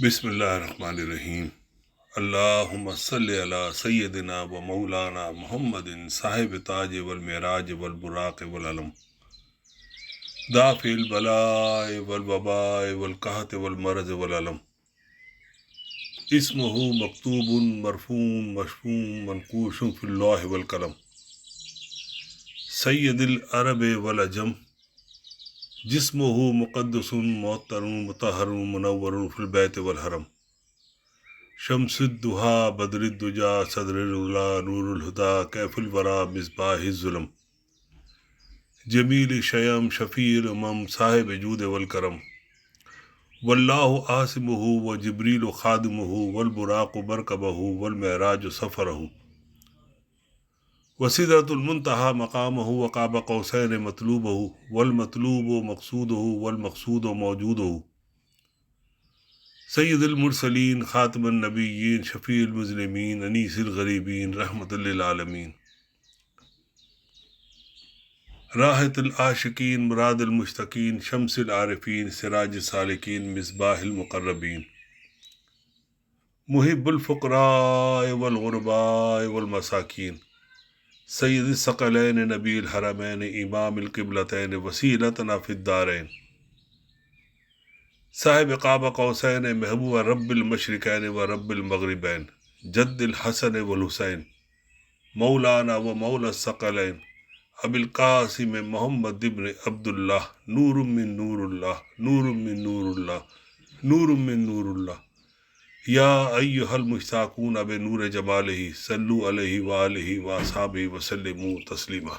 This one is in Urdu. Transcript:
بسم اللہ الرحمن الرحیم۔ اللہم صلی علی سیدنا و مولانا محمد صاحب تاج والمعراج والبراق والعلم، دافع البلاء والوباء والقحط والمرض والعلم، اسمہ مکتوب مرفوع مشفوع منقوش فی اللوح والقلم، سید العرب والعجم، جسمہ مقدس معطر مطہر منور فی البیت والحرم، شمس الدہا بدر الدجا صدر العلا نور الہدا کیف الورا مصباح الظلم، جمیل شیم شفیع الامم صاحب جود والکرم، واللہ عاصمہ وجبریل خادمہ والبراق مرکبہ والمعراج سفرہ، وسدرۃ المنتہی مقامہ وقاب قوسین مطلوبہ والمطلوب مقصودہ والمقصود موجودہ، سید المرسلین خاتم النبیین شفیع المذنبین انیس الغریبین رحمۃ للعالمین، راحت العاشقین مراد المشتاقین شمس العارفین سراج السالکین مصباح المقربین، محب الفقراء والغرباء والمساکین، سید الثقلین نبی الحرمین امام القبلتین وسیلتنا فی الدارین، صاحب قاب قوسین محبوب رب المشرقین و رب المغربین، جد الحسن والحسین، مولانا و مولا الثقلین، ابی القاسم محمد ابن عبداللہ، نور من نور اللہ، نور من نور اللہ، نور من نور اللہ، یا ایہا المشتاقون بنور جمالہ صلو علیہ وآلہ واصحابہ وسلموا تسلیما۔